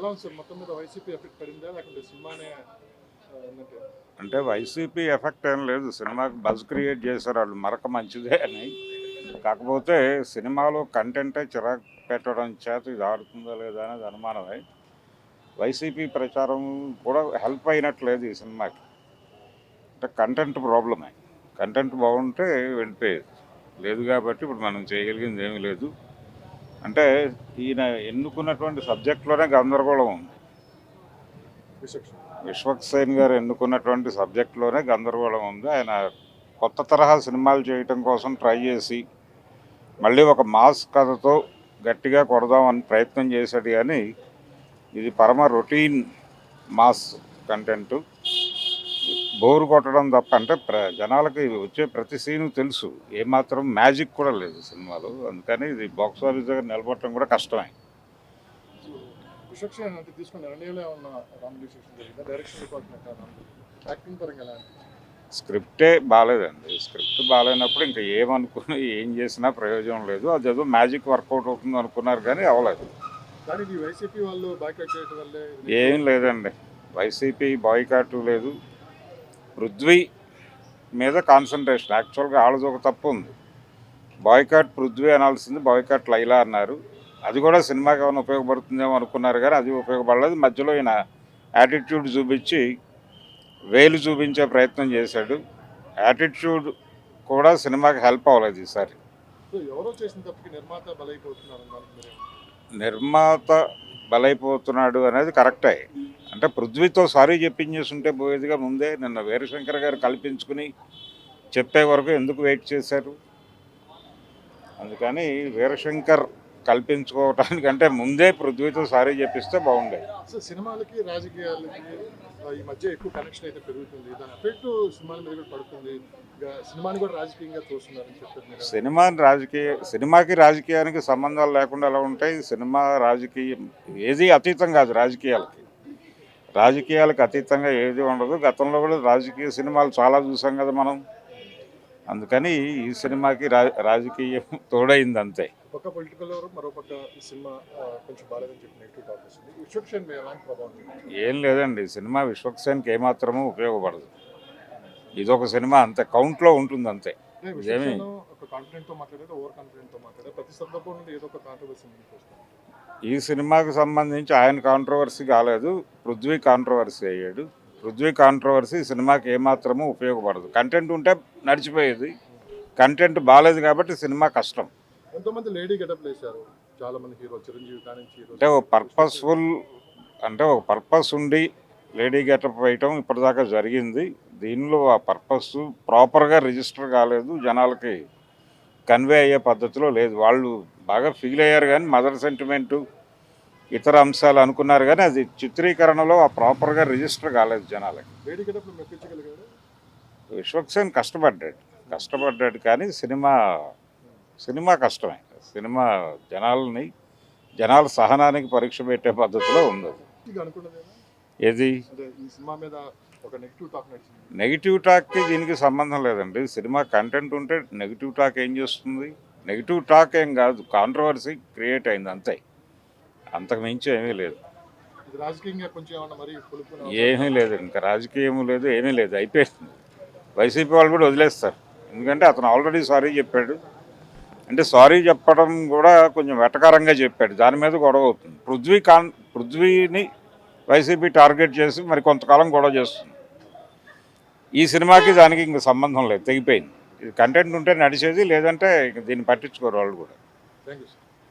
ఎలా ఉంది సార్ మొత్తం మీద వైసీపీ ఎఫెక్ట్ పడిందా లేకుంటే సినిమానే ఏంటంటే అంటే వైసీపీ ఎఫెక్ట్ ఏం లేదు. సినిమాకి బజ్ క్రియేట్ చేశారు వాళ్ళు, మరక మంచిదే అని. కాకపోతే సినిమాలో కంటెంటే చిరాకు పెట్టడం చేత ఇది ఆడుతుందా లేదా అనేది అనుమానమే. వైసీపీ ప్రచారం కూడా హెల్ప్ అయినట్లేదు ఈ సినిమాకి. అంటే కంటెంట్ ప్రాబ్లమే. కంటెంట్ బాగుంటే వెళ్ళిపోయేది. లేదు కాబట్టి ఇప్పుడు మనం చేయగలిగింది ఏమీ లేదు. అంటే ఈయన ఎన్నుకున్నటువంటి సబ్జెక్ట్లోనే గందరగోళం ఉంది. విచక్షణ విశ్వక్సేన్ గారు ఎన్నుకున్నటువంటి సబ్జెక్ట్లోనే గందరగోళం ఉంది. ఆయన కొత్త తరహా సినిమాలు చేయటం కోసం ట్రై చేసి మళ్ళీ ఒక మాస్ కథతో గట్టిగా కొడదామని ప్రయత్నం చేశాడు. కానీ ఇది పరమ రొటీన్ మాస్ కంటెంట్. బోరు కొట్టడం తప్ప, అంటే జనాలకి వచ్చే ప్రతి సీను తెలుసు, ఏమాత్రం మ్యాజిక్ కూడా లేదు సినిమాలో. అందుకని ఇది బాక్స్ ఆఫీస్ దగ్గర నిలబడటం కూడా కష్టమే. విచక్షణ అంటే తీసుకున్న నిర్ణయంలో ఏమన్నా రాముడి విశేషం జరిగిందా డైరెక్షన్ డిపార్ట్మెంట్ యాక్టింగ్ పరంగా ఎలా అనిపించింది? స్క్రిప్టే బాగాలేదండి. స్క్రిప్ట్ బాగాలేనప్పుడు ఇంకా ఏమనుకుని ఏం చేసినా ప్రయోజనం లేదు. అదేదో మ్యాజిక్ వర్కౌట్ అవుతుంది అనుకున్నారు కానీ అవ్వలేదు. కానీ ఇది వైసీపీ వాళ్ళు బాయ్కాట్ చేయడం వల్లే ఏం లేదండి, వైసీపీ బాయ్కాట్ లేదు. పృథ్వీ మీద కాన్సన్ట్రేషన్. యాక్చువల్గా వాళ్ళది ఒక తప్పు ఉంది. బాయ్కాట్ పృథ్వీ అనాల్సింది బాయ్కాట్ లైలా అన్నారు. అది కూడా సినిమాకి ఏమైనా ఉపయోగపడుతుందేమో అనుకున్నారు కానీ అది ఉపయోగపడలేదు. మధ్యలో ఈయన యాటిట్యూడ్ చూపించి వేలు చూపించే ప్రయత్నం చేశాడు. యాటిట్యూడ్ కూడా సినిమాకి హెల్ప్ అవ్వలేదు ఈసారి. సో ఎవరో చేసిన తప్పుకి నిర్మాత బలైపోతున్నారు నిర్మాత బలైపోతున్నాడు అనేది కరెక్టే. అంటే పృథ్వీతో సారీ చెప్పించేస్తుంటే పోయేదిగా ముందే. నిన్న వీరశంకర్ గారు కల్పించుకుని చెప్పే వరకు ఎందుకు వెయిట్ చేశారు? అందుకని వీరశంకర్ కల్పించుకోవటానికంటే ముందే పృథ్వీతో సారీ చెప్పిస్తే బాగుండేది. సో సినిమాలకి రాజకీయాలకి ఈ మధ్య ఎక్కువ కనెక్షన్ అయితే పెరుగుతుంది. దాని ఎఫెక్ట్ సినిమాల మీద కూడా పడుతుంది. సినిమాని కూడా రాజకీయంగా చూస్తున్నారని చెప్పారు. సినిమాకి రాజకీయానికి సంబంధాలు లేకుండా ఎలా ఉంటాయి? సినిమా రాజకీయం ఏది అతీతం కాదు. రాజకీయాలకు అతీతంగా ఏది ఉండదు. గతంలో కూడా రాజకీయ సినిమాలు చాలా చూసాం కదా మనం. అందుకని ఈ సినిమాకి రాజకీయం తోడైంది అంతే. ఒక పొలిటికల్ మరోపక్క ఈ సినిమా కొంచెం బాలేదని చెప్పి నెగిటివ్ టాక్ వస్తుంది. విశ్వక్సేన్ మీద ఎలాంటి ప్రభావం? ఏం లేదండి, సినిమా విశ్వక్సేన్కి ఏమాత్రమూ ఉపయోగపడదు. ఇదొక సినిమా అంతే, కౌంట్లో ఉంటుంది అంతే. ఇదేమి ఒక కాన్ఫిడెంట్తో మాట్లాడారు, ఓవర్ కాన్ఫిడెంట్తో మాట్లాడారు. ప్రతి సందర్భంలో ఏదో ఒక కాంట్రవర్సీ ఈ సినిమాకి సంబంధించి ఆయన కాంట్రవర్సీ కాలేదు, పృథ్వీ కాంట్రవర్సీ అయ్యాడు. పృథ్వీ కాంట్రవర్సీ సినిమాకి ఏమాత్రమూ ఉపయోగపడదు. కంటెంట్ ఉంటే నడిచిపోయేది. కంటెంట్ బాగాలేదు కాబట్టి సినిమా కష్టం. ఎంతోమంది లేడీ గెటప్ వేశారు, చాలా మంది హీరో చిరంజీవి కానీ అంటే ఒక పర్పస్ ఉండి లేడీ గెటప్ వేయటం ఇప్పటిదాకా జరిగింది. దీనిలో ఆ పర్పస్ ప్రాపర్గా రిజిస్టర్ కాలేదు, జనాలకి కన్వే అయ్యే పద్ధతిలో లేదు. వాళ్ళు బాగా ఫీల్ అయ్యారు కానీ మదర్ సెంటిమెంటు ఇతర అంశాలు అనుకున్నారు కానీ అది చిత్రీకరణలో ఆ ప్రాపర్గా రిజిస్టర్ కాలేదు జనాలకి. లేడీ గెటప్లో మెప్పించగలిగారు. విశ్వక్సేన్ కష్టపడ్డాడు కానీ సినిమా కష్టమే. సినిమా జనాల సహనానికి పరీక్ష పెట్టే పద్ధతిలో ఉంది. ఏది నెగిటివ్ టాక్కి దీనికి సంబంధం లేదండి. సినిమా కంటెంట్ ఉంటే నెగిటివ్ టాక్ ఏం చేస్తుంది? నెగిటివ్ టాక్ ఏం కాదు, కాంట్రవర్సీ క్రియేట్ అయింది అంతే, అంతకు మించి ఏమీ లేదు. ఏమీ లేదు, ఇంకా రాజకీయం లేదు, ఏమీ లేదు, అయిపోయింది. వైసీపీ వాళ్ళు కూడా వదిలేస్తారు. ఎందుకంటే అతను ఆల్రెడీ సారీ చెప్పాడు. అంటే సారీ చెప్పడం కూడా కొంచెం వెటకారంగా చెప్పాడు, దాని మీద గొడవ అవుతుంది. పృథ్వీని వైసీపీ టార్గెట్ చేసి మరి కొంతకాలం గొడవ చేస్తుంది. ఈ సినిమాకి దానికి ఇంక సంబంధం లేదు, తెగిపోయింది. ఇది కంటెంట్ ఉంటే నడిచేది, లేదంటే దీన్ని పట్టించుకోరు వాళ్ళు కూడా. Thank you sir.